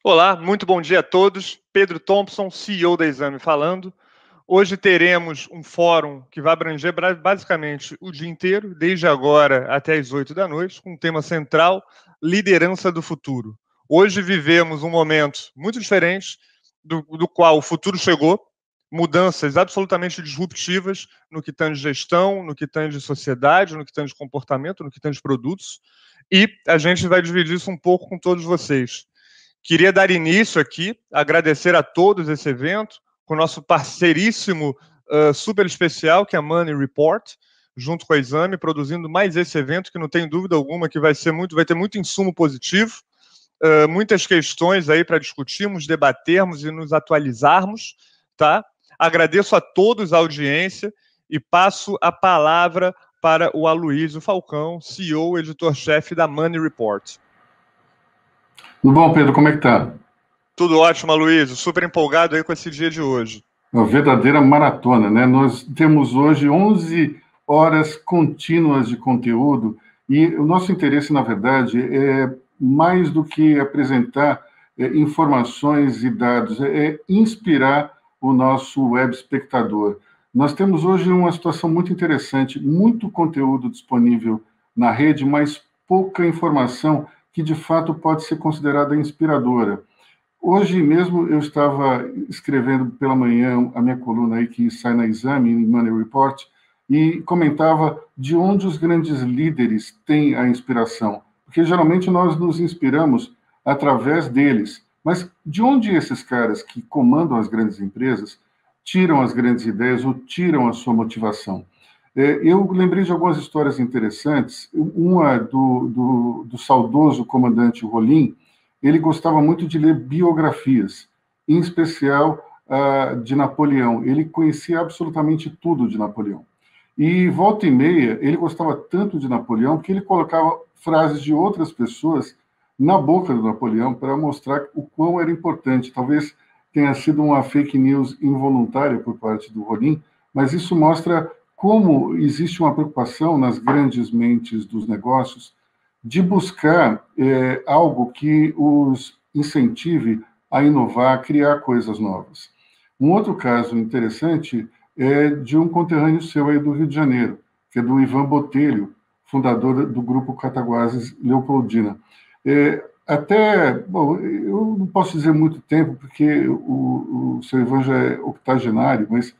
Olá, muito bom dia a todos. Pedro Thompson, CEO da Exame falando. Hoje teremos um fórum que vai abranger basicamente o dia inteiro, desde agora até as 8 da noite, com o tema central, liderança do futuro. Hoje vivemos um momento muito diferente do qual o futuro chegou, mudanças absolutamente disruptivas no que tange gestão, no que tange sociedade, no que tange comportamento, no que tange produtos, e a gente vai dividir isso um pouco com todos vocês. Queria dar início aqui, agradecer a todos esse evento, com o nosso parceiríssimo super especial, que é a Money Report, junto com a Exame, produzindo mais esse evento, que não tem dúvida alguma que vai ter muito insumo positivo, muitas questões aí para discutirmos, debatermos e nos atualizarmos, tá? Agradeço a todos a audiência e passo a palavra para o Aloysio Falcão, CEO, editor-chefe da Money Report. Tudo bom, Pedro? Como é que tá? Tudo ótimo, Aloysio. Super empolgado aí com esse dia de hoje. Uma verdadeira maratona, né? Nós temos hoje 11 horas contínuas de conteúdo e o nosso interesse, na verdade, é mais do que apresentar informações e dados, é inspirar o nosso web espectador. Nós temos hoje uma situação muito interessante, muito conteúdo disponível na rede, mas pouca informação que, de fato, pode ser considerada inspiradora. Hoje mesmo eu estava escrevendo pela manhã a minha coluna aí que sai na Exame, em Money Report, e comentava de onde os grandes líderes têm a inspiração. Porque geralmente nós nos inspiramos através deles. Mas de onde esses caras que comandam as grandes empresas tiram as grandes ideias ou tiram a sua motivação? Eu lembrei de algumas histórias interessantes. Uma do saudoso comandante Rolim. Ele gostava muito de ler biografias, em especial de Napoleão. Ele conhecia absolutamente tudo de Napoleão. E, volta e meia, ele gostava tanto de Napoleão que ele colocava frases de outras pessoas na boca do Napoleão para mostrar o quão era importante. Talvez tenha sido uma fake news involuntária por parte do Rolim, mas isso mostra como existe uma preocupação nas grandes mentes dos negócios de buscar algo que os incentive a inovar, a criar coisas novas. Um outro caso interessante é de um conterrâneo seu aí do Rio de Janeiro, que é do Ivan Botelho, fundador do grupo Cataguases Leopoldina. Bom, eu não posso dizer muito tempo, porque o seu Ivan já é octogenário, mas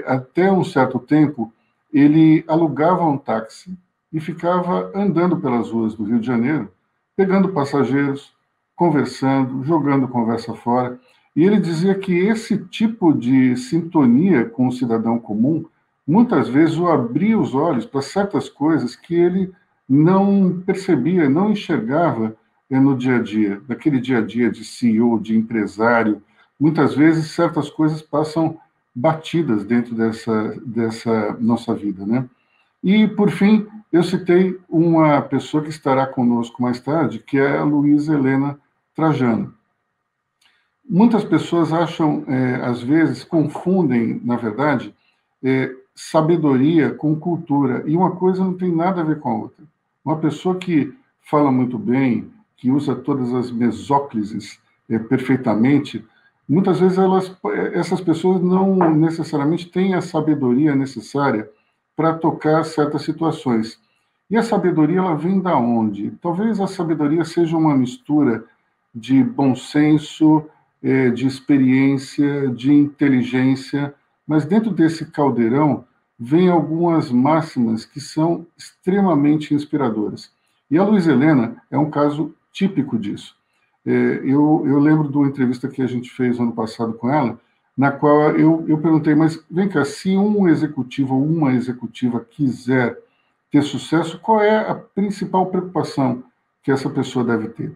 até um certo tempo ele alugava um táxi e ficava andando pelas ruas do Rio de Janeiro, pegando passageiros, conversando, jogando conversa fora. E ele dizia que esse tipo de sintonia com o cidadão comum, muitas vezes o abria os olhos para certas coisas que ele não percebia, não enxergava no dia a dia, naquele dia a dia de CEO, de empresário. Muitas vezes certas coisas passam batidas dentro dessa nossa vida, né? E, por fim, eu citei uma pessoa que estará conosco mais tarde, que é a Luísa Helena Trajano. Muitas pessoas acham, às vezes, confundem, na verdade, sabedoria com cultura, e uma coisa não tem nada a ver com a outra. Uma pessoa que fala muito bem, que usa todas as mesóclises perfeitamente, muitas vezes essas pessoas não necessariamente têm a sabedoria necessária para tocar certas situações. E a sabedoria, ela vem da onde? Talvez a sabedoria seja uma mistura de bom senso, de experiência, de inteligência, mas dentro desse caldeirão vem algumas máximas que são extremamente inspiradoras. E a Luísa Helena é um caso típico disso. Eu lembro de uma entrevista que a gente fez ano passado com ela, na qual eu perguntei, mas vem cá, se um executivo ou uma executiva quiser ter sucesso, qual é a principal preocupação que essa pessoa deve ter?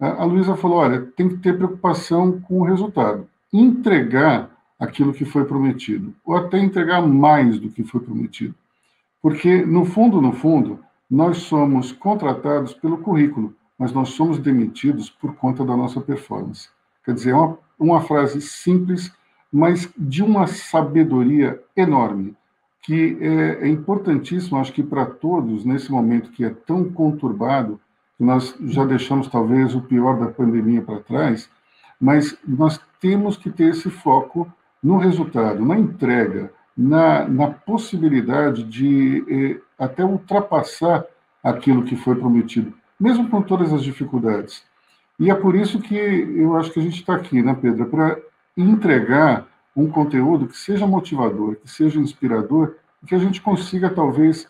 A Luísa falou, olha, tem que ter preocupação com o resultado, entregar aquilo que foi prometido, ou até entregar mais do que foi prometido. Porque, no fundo, nós somos contratados pelo currículo, mas nós somos demitidos por conta da nossa performance. Quer dizer, é uma frase simples, mas de uma sabedoria enorme, que é importantíssimo, acho que para todos, nesse momento que é tão conturbado, que nós já deixamos talvez o pior da pandemia para trás, mas nós temos que ter esse foco no resultado, na entrega, na possibilidade de até ultrapassar aquilo que foi prometido, mesmo com todas as dificuldades. E é por isso que eu acho que a gente está aqui, né, Pedro? Para entregar um conteúdo que seja motivador, que seja inspirador, e que a gente consiga, talvez,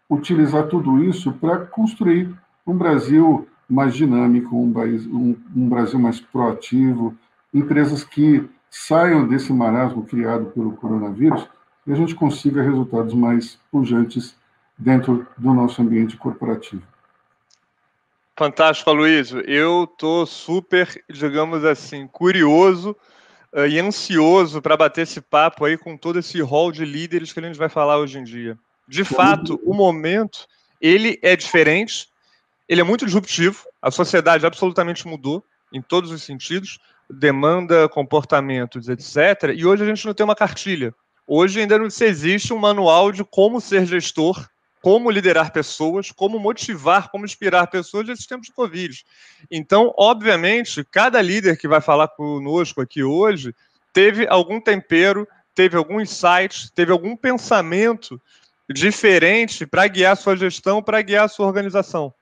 utilizar tudo isso para construir um Brasil mais dinâmico, um Brasil mais proativo, empresas que saiam desse marasmo criado pelo coronavírus e a gente consiga resultados mais pujantes dentro do nosso ambiente corporativo. Fantástico, Aloysio. Eu estou super, digamos assim, curioso e ansioso para bater esse papo aí com todo esse hall de líderes que a gente vai falar hoje em dia. De fato, o momento, ele é diferente, ele é muito disruptivo, a sociedade absolutamente mudou em todos os sentidos, demanda, comportamentos, etc. E hoje a gente não tem uma cartilha. Hoje ainda não existe um manual de como ser gestor, como liderar pessoas, como motivar, como inspirar pessoas nesses tempos de Covid. Então, obviamente, cada líder que vai falar conosco aqui hoje teve algum tempero, teve algum insight, teve algum pensamento diferente para guiar sua gestão, para guiar sua organização.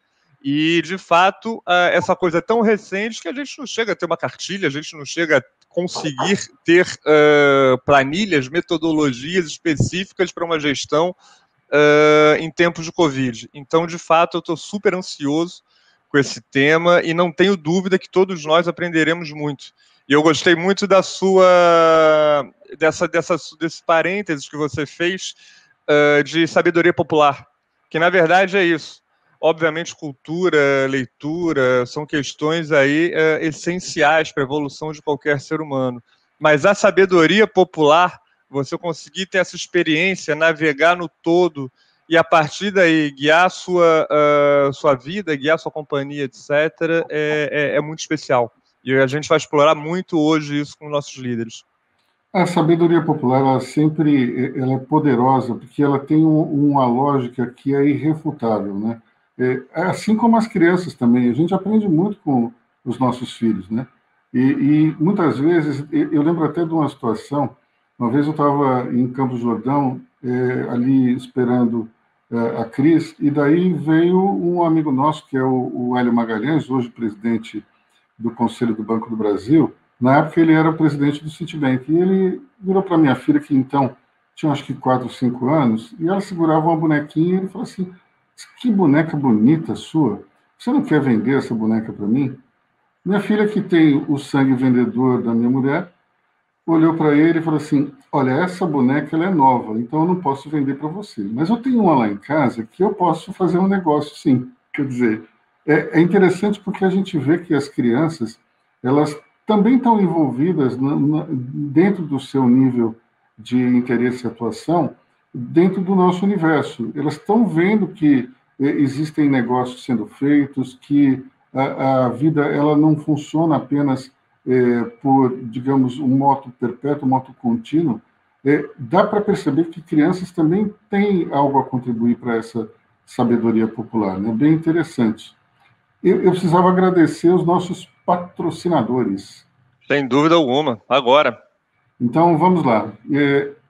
E, de fato, essa coisa é tão recente que a gente não chega a ter uma cartilha, a gente não chega a conseguir ter planilhas, metodologias específicas para uma gestão em tempos de Covid. Então, de fato, eu estou super ansioso com esse tema e não tenho dúvida que todos nós aprenderemos muito. E eu gostei muito da desse parênteses que você fez de sabedoria popular, que na verdade é isso. Obviamente, cultura, leitura, são questões aí essenciais para a evolução de qualquer ser humano. Mas a sabedoria popular, você conseguir ter essa experiência, navegar no todo e a partir daí guiar sua vida, guiar sua companhia, etc., é muito especial. E a gente vai explorar muito hoje isso com nossos líderes. A sabedoria popular, ela é poderosa, porque ela tem uma lógica que é irrefutável, né? Assim como as crianças também, a gente aprende muito com os nossos filhos, né? E muitas vezes, eu lembro até de uma situação, uma vez eu estava em Campos do Jordão, ali esperando a Cris, e daí veio um amigo nosso, que é o Hélio Magalhães, hoje presidente do Conselho do Banco do Brasil. Na época ele era presidente do Citibank, e ele virou para minha filha, que então tinha acho que 4 ou 5 anos, e ela segurava uma bonequinha, e ele falou assim: que boneca bonita sua, você não quer vender essa boneca para mim? Minha filha, que tem o sangue vendedor da minha mulher, olhou para ele e falou assim: olha, essa boneca ela é nova, então eu não posso vender para você, mas eu tenho uma lá em casa que eu posso fazer um negócio sim. Quer dizer, é interessante porque a gente vê que as crianças, elas também estão envolvidas dentro do seu nível de interesse e atuação, dentro do nosso universo. Elas estão vendo que existem negócios sendo feitos, que a vida ela não funciona apenas por, digamos, um moto perpétuo, um moto contínuo. Dá para perceber que crianças também têm algo a contribuir para essa sabedoria popular, né? Bem interessante. Eu precisava agradecer os nossos patrocinadores. Sem dúvida alguma, agora. Então, vamos lá.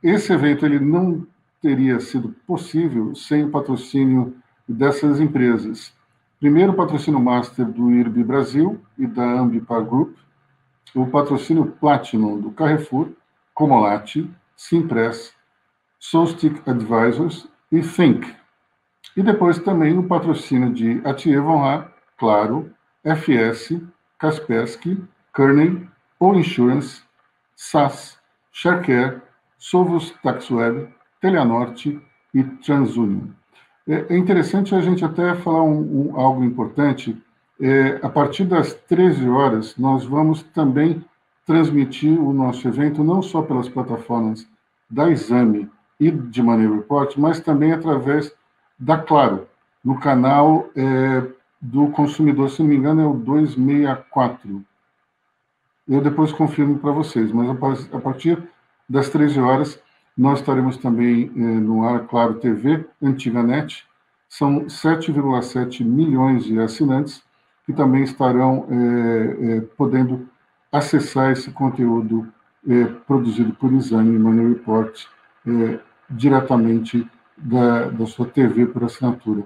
Esse evento ele não teria sido possível sem o patrocínio dessas empresas. Primeiro, o patrocínio Master do IRB Brasil e da Ambipar Group, o patrocínio Platinum do Carrefour, Comolati, Simpress, Solstick Advisors e Think. E depois também o patrocínio de Atier Von Rath, Claro, FS, Kaspersky, Kearney, All Insurance, SAS, Sharecare, Sovos Taxweb, Teleanorte e TransUnion. É interessante a gente até falar algo importante. A partir das 13 horas, nós vamos também transmitir o nosso evento não só pelas plataformas da Exame e de Money Report, mas também através da Claro, no canal do consumidor, se não me engano, é o 264. Eu depois confirmo para vocês, mas a partir das 13 horas nós estaremos também no ar, Claro TV, antiga NET. São 7,7 milhões de assinantes, que também estarão podendo acessar esse conteúdo produzido por Exame Money Report diretamente da sua TV por assinatura.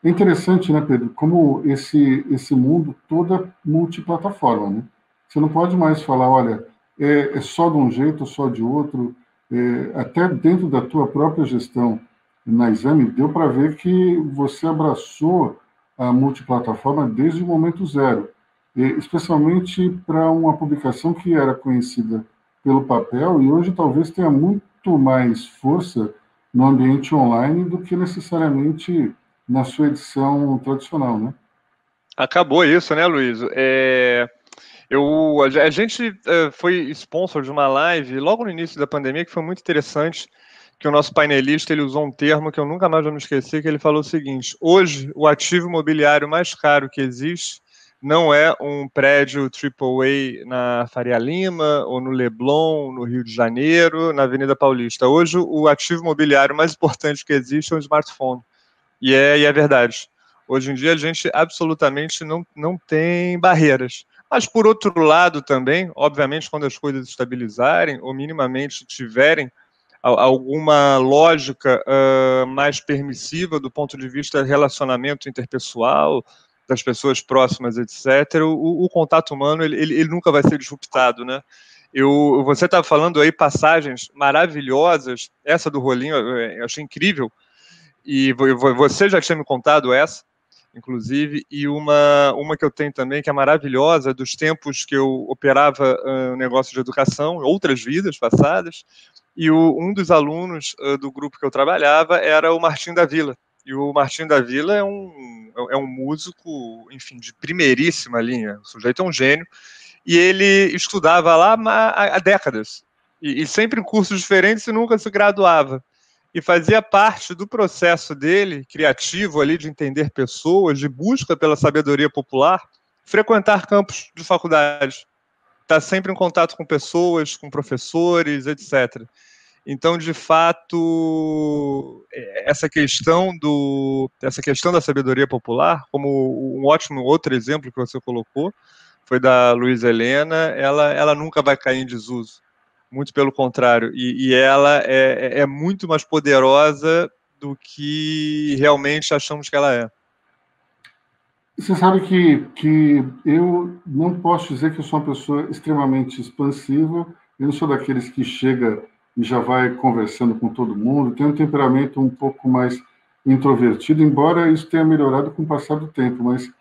É interessante, né, Pedro, como esse mundo todo é multiplataforma, né? Você não pode mais falar, olha, é só de um jeito, só de outro. Até dentro da tua própria gestão na Exame, deu para ver que você abraçou a multiplataforma desde o momento zero, especialmente para uma publicação que era conhecida pelo papel e hoje talvez tenha muito mais força no ambiente online do que necessariamente na sua edição tradicional, né? Acabou isso, né, Luiz? A gente foi sponsor de uma live logo no início da pandemia que foi muito interessante, que o nosso painelista ele usou um termo que eu nunca mais vou me esquecer, que ele falou o seguinte: hoje o ativo imobiliário mais caro que existe não é um prédio AAA na Faria Lima, ou no Leblon, no Rio de Janeiro, na Avenida Paulista. Hoje o ativo imobiliário mais importante que existe é um smartphone. E é verdade. Hoje em dia a gente absolutamente não tem barreiras. Mas, por outro lado, também, obviamente, quando as coisas estabilizarem ou minimamente tiverem alguma lógica mais permissiva do ponto de vista do relacionamento interpessoal, das pessoas próximas, etc., o contato humano ele nunca vai ser disruptado, né? Você está falando aí passagens maravilhosas, essa do rolinho eu achei incrível, e você já tinha me contado essa, inclusive, e uma que eu tenho também, que é maravilhosa, dos tempos que eu operava um negócio de educação, outras vidas passadas, e um dos alunos do grupo que eu trabalhava era o Martim da Vila. E o Martim da Vila é um músico, enfim, de primeiríssima linha. O sujeito é um gênio. E ele estudava lá há décadas. E sempre em cursos diferentes e nunca se graduava. E fazia parte do processo dele, criativo ali, de entender pessoas, de busca pela sabedoria popular, frequentar campos de faculdade. Estar sempre em contato com pessoas, com professores, etc. Então, de fato, essa questão da sabedoria popular, como um ótimo outro exemplo que você colocou, foi da Luísa Helena, ela nunca vai cair em desuso. Muito pelo contrário. E ela é muito mais poderosa do que realmente achamos que ela é. Você sabe que eu não posso dizer que eu sou uma pessoa extremamente expansiva, eu não sou daqueles que chega e já vai conversando com todo mundo, tenho um temperamento um pouco mais introvertido, embora isso tenha melhorado com o passar do tempo, mas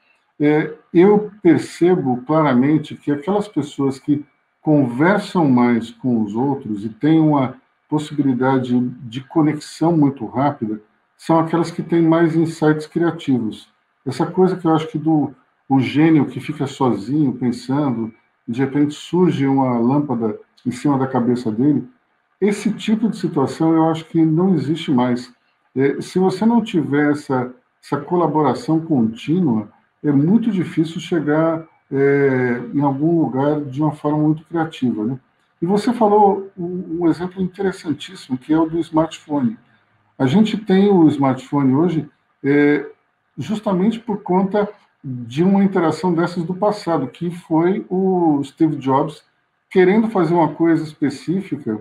eu percebo claramente que aquelas pessoas que conversam mais com os outros e têm uma possibilidade de conexão muito rápida são aquelas que têm mais insights criativos. Essa coisa que eu acho que o gênio que fica sozinho pensando, e de repente surge uma lâmpada em cima da cabeça dele, esse tipo de situação eu acho que não existe mais. Se você não tiver essa colaboração contínua, é muito difícil chegar em algum lugar de uma forma muito criativa, né? E você falou um exemplo interessantíssimo, que é o do smartphone. A gente tem o smartphone hoje justamente por conta de uma interação dessas do passado, que foi o Steve Jobs querendo fazer uma coisa específica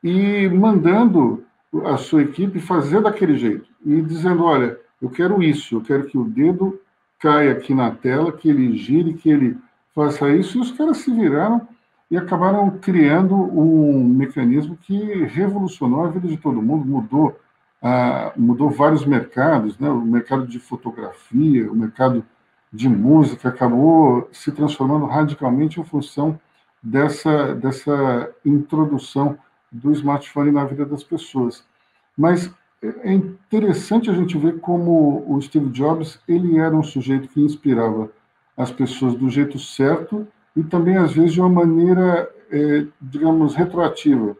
e mandando a sua equipe fazer daquele jeito, e dizendo, olha, eu quero isso, eu quero que o dedo caia aqui na tela, que ele gire, que ele faça isso, e os caras se viraram e acabaram criando um mecanismo que revolucionou a vida de todo mundo, mudou vários mercados, né? O mercado de fotografia, o mercado de música acabou se transformando radicalmente em função dessa introdução do smartphone na vida das pessoas. Mas é interessante a gente ver como o Steve Jobs ele era um sujeito que inspirava as pessoas do jeito certo e também, às vezes, de uma maneira, digamos, retroativa.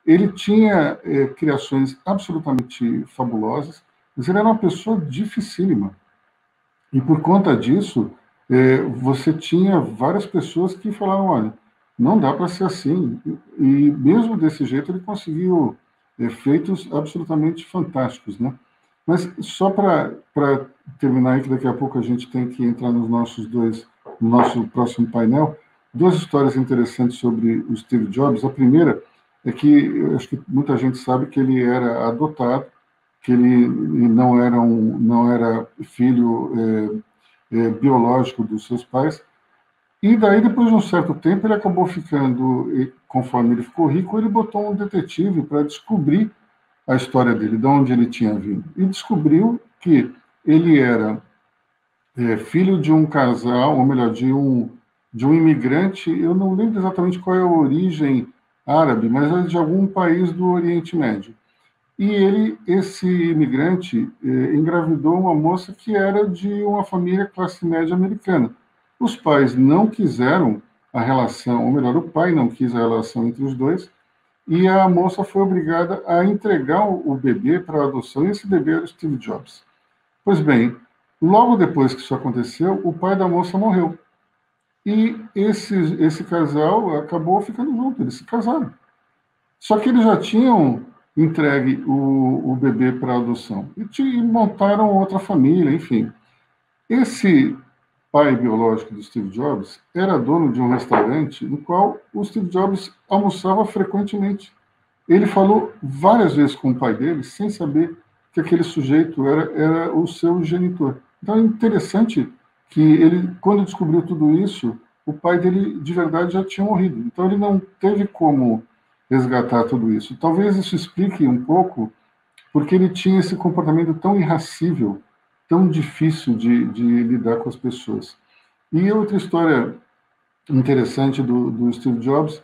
Ele tinha criações absolutamente fabulosas, mas ele era uma pessoa dificílima. E por conta disso, você tinha várias pessoas que falavam, olha, não dá para ser assim. E mesmo desse jeito ele conseguiu efeitos absolutamente fantásticos, né? Mas só para terminar aí, que daqui a pouco a gente tem que entrar no nosso próximo painel, duas histórias interessantes sobre o Steve Jobs. A primeira é que eu acho que muita gente sabe que ele era adotado, que ele não era filho biológico dos seus pais. E daí, depois de um certo tempo, ele acabou ficando, conforme ele ficou rico, ele botou um detetive para descobrir a história dele, de onde ele tinha vindo. E descobriu que ele era filho de um casal, ou melhor, de um imigrante, eu não lembro exatamente qual é a origem árabe, mas é de algum país do Oriente Médio. E esse imigrante, engravidou uma moça que era de uma família classe média americana. Os pais não quiseram a relação, ou melhor, o pai não quis a relação entre os dois, e a moça foi obrigada a entregar o bebê para a adoção, e esse bebê era o Steve Jobs. Pois bem, logo depois que isso aconteceu, o pai da moça morreu. E esse casal acabou ficando junto, eles se casaram. Só que eles já tinham entregue o bebê para adoção e montaram outra família, enfim. Esse pai biológico do Steve Jobs era dono de um restaurante no qual o Steve Jobs almoçava frequentemente. Ele falou várias vezes com o pai dele, sem saber que aquele sujeito era o seu genitor. Então é interessante que ele, quando descobriu tudo isso, o pai dele de verdade já tinha morrido. Então ele não teve como resgatar tudo isso. Talvez isso explique um pouco porque ele tinha esse comportamento tão irracível, tão difícil de lidar com as pessoas. E outra história interessante do Steve Jobs,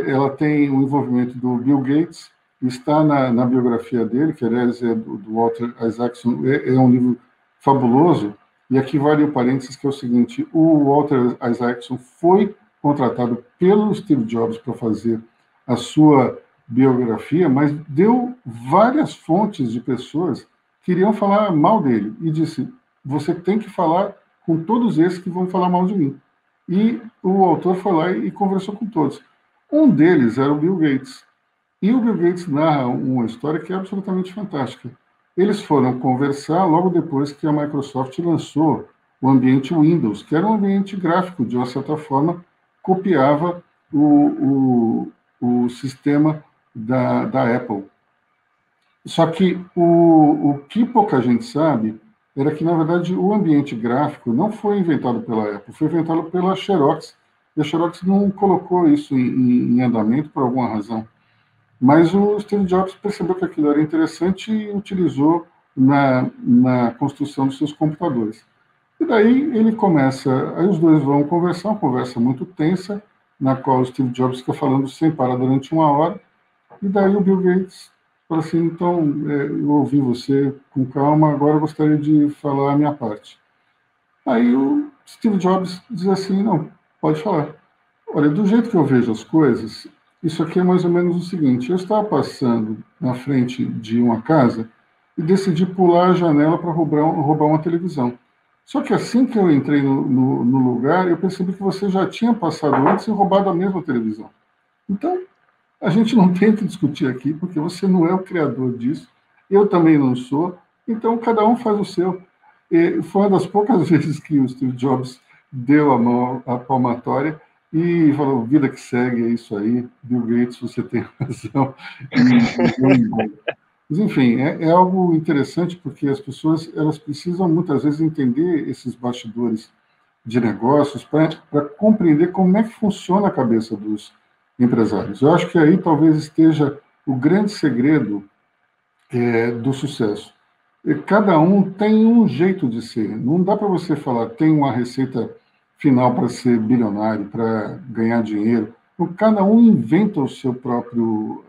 ela tem o envolvimento do Bill Gates, está na biografia dele, que aliás é do Walter Isaacson, é um livro fabuloso, e aqui vale o parênteses, que é o seguinte: o Walter Isaacson foi contratado pelo Steve Jobs para fazer a sua biografia, mas deu várias fontes de pessoas que iriam falar mal dele, e disse, você tem que falar com todos esses que vão falar mal de mim. E o autor foi lá e conversou com todos. Um deles era o Bill Gates. E o Bill Gates narra uma história que é absolutamente fantástica. Eles foram conversar logo depois que a Microsoft lançou o ambiente Windows, que era um ambiente gráfico, de uma certa forma, copiava o sistema da Apple. Só que o que pouca gente sabe era que, na verdade, o ambiente gráfico não foi inventado pela Apple, foi inventado pela Xerox, e a Xerox não colocou isso em andamento por alguma razão. Mas o Steve Jobs percebeu que aquilo era interessante e utilizou na construção dos seus computadores. E daí ele começa, aí os dois vão conversar, uma conversa muito tensa, na qual o Steve Jobs fica falando sem parar durante 1 hora, e daí o Bill Gates fala assim, então, eu ouvi você com calma, agora eu gostaria de falar a minha parte. Aí o Steve Jobs diz assim, não, pode falar. Olha, do jeito que eu vejo as coisas, isso aqui é mais ou menos o seguinte, eu estava passando na frente de uma casa e decidi pular a janela para roubar uma televisão. Só que assim que eu entrei no lugar, eu percebi que você já tinha passado antes e roubado a mesma televisão. Então, a gente não tem que discutir aqui, porque você não é o criador disso, eu também não sou, então cada um faz o seu. E foi uma das poucas vezes que o Steve Jobs deu a mão à palmatória e falou, vida que segue, é isso aí, Bill Gates, você tem razão, e deu embora. Mas, enfim, é algo interessante, porque as pessoas elas precisam, muitas vezes, entender esses bastidores de negócios para compreender como é que funciona a cabeça dos empresários. Eu acho que aí talvez esteja o grande segredo do sucesso. Cada um tem um jeito de ser. Não dá para você falar, tem uma receita final para ser bilionário, para ganhar dinheiro. Então, cada um inventa o seu próprio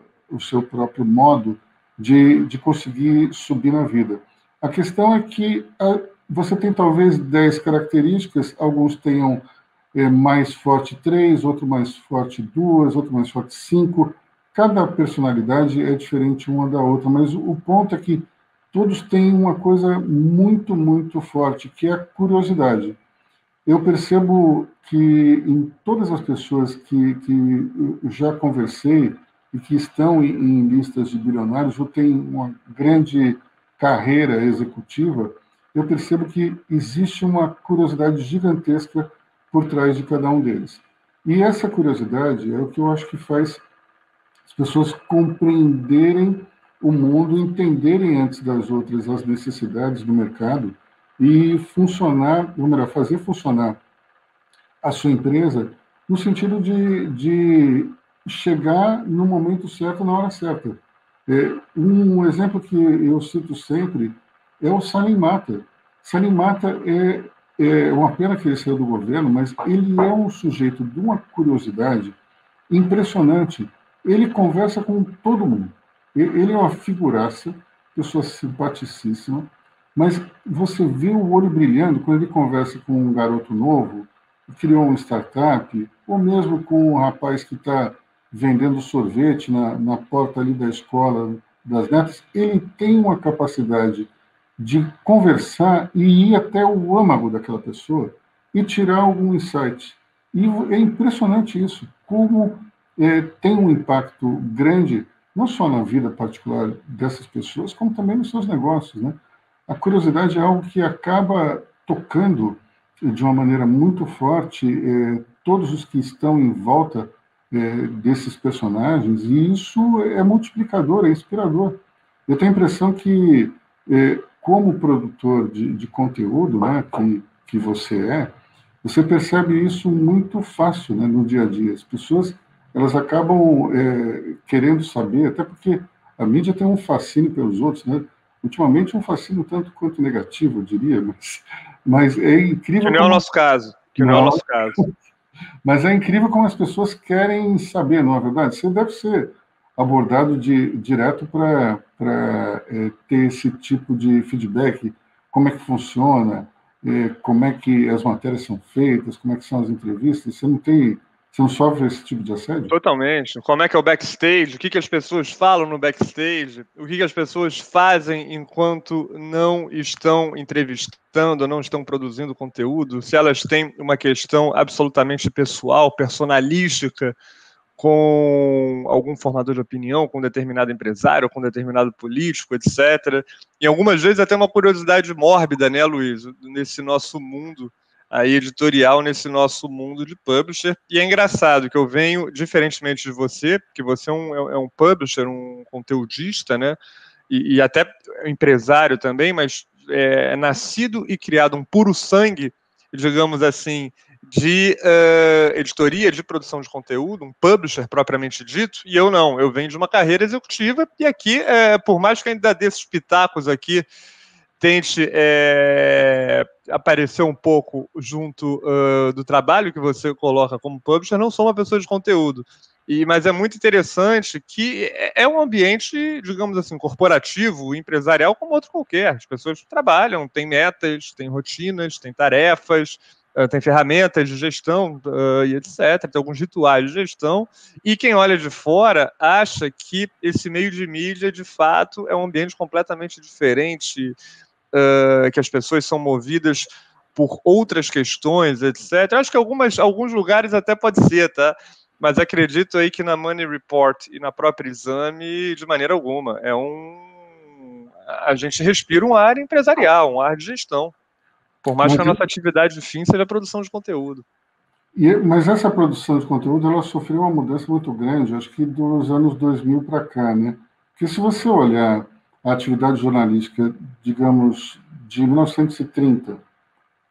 modo de conseguir subir na vida. A questão é que você tem talvez 10 características, alguns tenham mais forte 3, outro mais forte 2, outro mais forte 5. Cada personalidade é diferente uma da outra, mas o ponto é que todos têm uma coisa muito, muito forte, que é a curiosidade. Eu percebo que em todas as pessoas que eu já conversei e que estão em listas de bilionários, eu tenho uma grande carreira executiva, eu percebo que existe uma curiosidade gigantesca por trás de cada um deles. E essa curiosidade é o que eu acho que faz as pessoas compreenderem o mundo, entenderem antes das outras as necessidades do mercado e funcionar, ou melhor, fazer funcionar a sua empresa no sentido de chegar no momento certo, na hora certa. Um exemplo que eu cito sempre é o Salim Matta. Salim Matta é uma pena que ele saiu do governo, mas ele é um sujeito de uma curiosidade impressionante. Ele conversa com todo mundo. Ele é uma figuraça, pessoa simpaticíssima, mas você vê o olho brilhando quando ele conversa com um garoto novo, que criou uma startup, ou mesmo com um rapaz que está vendendo sorvete na porta ali da escola das netas. Ele tem uma capacidade de conversar e ir até o âmago daquela pessoa e tirar algum insight. E é impressionante isso, como tem um impacto grande, não só na vida particular dessas pessoas, como também nos seus negócios, né? A curiosidade é algo que acaba tocando de uma maneira muito forte todos os que estão em volta desses personagens, e isso é multiplicador, é inspirador. Eu tenho a impressão que, como produtor de conteúdo, né, que você percebe isso muito fácil, né, no dia a dia. As pessoas elas acabam querendo saber, até porque a mídia tem um fascínio pelos outros, né? Ultimamente um fascínio tanto quanto negativo, eu diria, mas é incrível. Que não é o nosso caso. Que não é o nosso caso. Mas é incrível como as pessoas querem saber, não é verdade? Você deve ser abordado direto para ter esse tipo de feedback, como é que funciona, como é que as matérias são feitas, como é que são as entrevistas. Você não sofre esse tipo de assédio? Totalmente. Como é que é o backstage? O que as pessoas falam no backstage? O que as pessoas fazem enquanto não estão entrevistando, não estão produzindo conteúdo? Se elas têm uma questão absolutamente pessoal, personalística, com algum formador de opinião, com um determinado empresário, com um determinado político, etc. E algumas vezes até uma curiosidade mórbida, né, Luiz, nesse nosso mundo aí editorial, nesse nosso mundo de publisher. E é engraçado que eu venho, diferentemente de você, que você é um publisher, um conteudista, né, e até empresário também, mas é nascido e criado um puro sangue, digamos assim, de editoria, de produção de conteúdo, um publisher propriamente dito, e eu não, eu venho de uma carreira executiva, e aqui, por mais que ainda dê esses pitacos aqui, tente aparecer um pouco junto do trabalho que você coloca como publisher, não sou uma pessoa de conteúdo, mas é muito interessante que é um ambiente, digamos assim, corporativo, empresarial, como outro qualquer. As pessoas trabalham, têm metas, têm rotinas, têm tarefas, tem ferramentas de gestão e etc., tem alguns rituais de gestão, e quem olha de fora acha que esse meio de mídia, de fato, é um ambiente completamente diferente, que as pessoas são movidas por outras questões, etc. Acho que alguns lugares até pode ser, tá? Mas acredito aí que na Money Report e na própria Exame, de maneira alguma. A gente respira um ar empresarial, um ar de gestão. Por mais que a nossa atividade de fim seja a produção de conteúdo. Mas essa produção de conteúdo, ela sofreu uma mudança muito grande, acho que dos anos 2000 para cá, né? Porque se você olhar a atividade jornalística, digamos, de 1930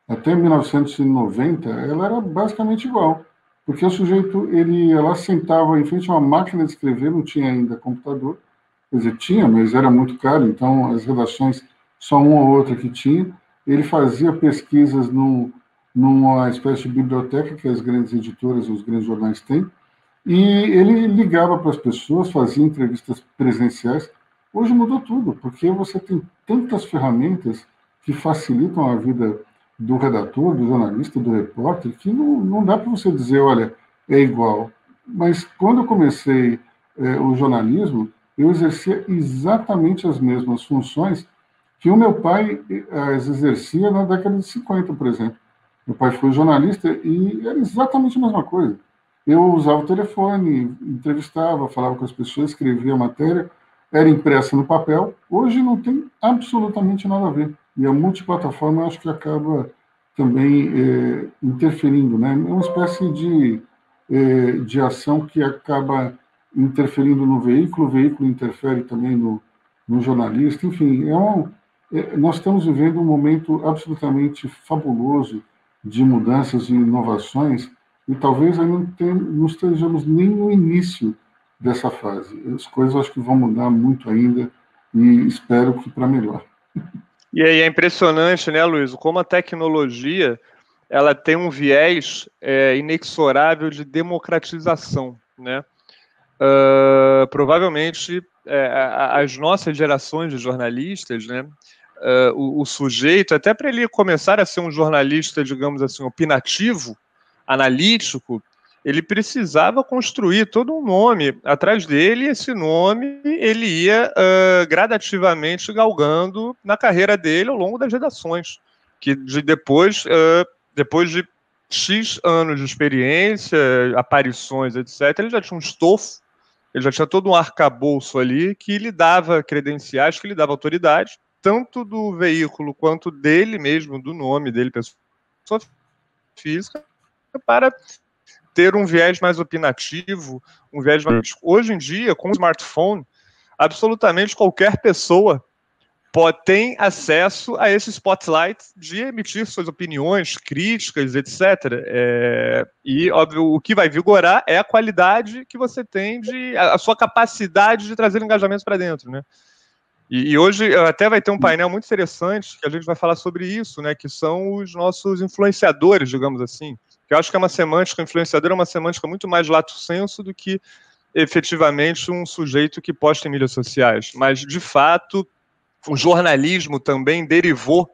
até 1990, ela era basicamente igual. Porque o sujeito, ela sentava em frente a uma máquina de escrever, não tinha ainda computador, quer dizer, tinha, mas era muito caro, então as redações, só uma ou outra que tinha. Ele fazia pesquisas numa espécie de biblioteca que as grandes editoras, os grandes jornais têm, e ele ligava para as pessoas, fazia entrevistas presenciais. Hoje mudou tudo, porque você tem tantas ferramentas que facilitam a vida do redator, do jornalista, do repórter, que não dá para você dizer, olha, é igual. Mas quando eu comecei o jornalismo, eu exercia exatamente as mesmas funções que o meu pai exercia na década de 50, por exemplo. Meu pai foi jornalista e era exatamente a mesma coisa. Eu usava o telefone, entrevistava, falava com as pessoas, escrevia a matéria. era impressa no papel, hoje não tem absolutamente nada a ver. E a multiplataforma, eu acho que acaba também interferindo, né? É uma espécie de ação que acaba interferindo no veículo, o veículo interfere também no jornalista, enfim, nós estamos vivendo um momento absolutamente fabuloso de mudanças e inovações, e talvez ainda não estejamos nem no início dessa fase. As coisas acho que vão mudar muito ainda, e espero que para melhor. E aí é impressionante, né, Luiz, como a tecnologia ela tem um viés inexorável de democratização, né? Provavelmente as nossas gerações de jornalistas, né, o sujeito, até para ele começar a ser um jornalista, digamos assim, opinativo, analítico, ele precisava construir todo um nome atrás dele, e esse nome ele ia gradativamente galgando na carreira dele ao longo das redações, que depois de X anos de experiência, aparições, etc., ele já tinha um estofo, ele já tinha todo um arcabouço ali que lhe dava credenciais, que lhe dava autoridade, tanto do veículo quanto dele mesmo, do nome dele, pessoa física, para ter um viés mais opinativo, um viés mais... Hoje em dia, com o smartphone, absolutamente qualquer pessoa tem acesso a esse spotlight de emitir suas opiniões, críticas, etc. E, óbvio, o que vai vigorar é a qualidade que você tem, a sua capacidade de trazer engajamentos para dentro, né? E hoje até vai ter um painel muito interessante que a gente vai falar sobre isso, né? Que são os nossos influenciadores, digamos assim. Que eu acho que é uma semântica, influenciador é uma semântica muito mais lato sensu do que efetivamente um sujeito que posta em mídias sociais. Mas, de fato, o jornalismo também derivou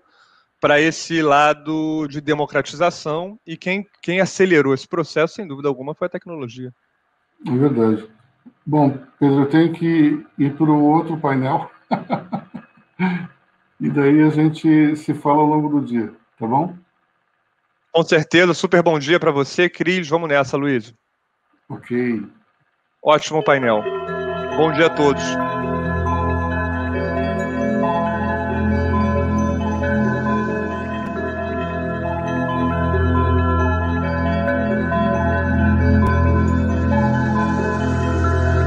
para esse lado de democratização, e quem acelerou esse processo, sem dúvida alguma, foi a tecnologia. É verdade. Bom, Pedro, eu tenho que ir para o outro painel. E daí a gente se fala ao longo do dia, tá bom? Com certeza, super bom dia para você, Cris. Vamos nessa, Luiz. Ok. Ótimo painel. Bom dia a todos.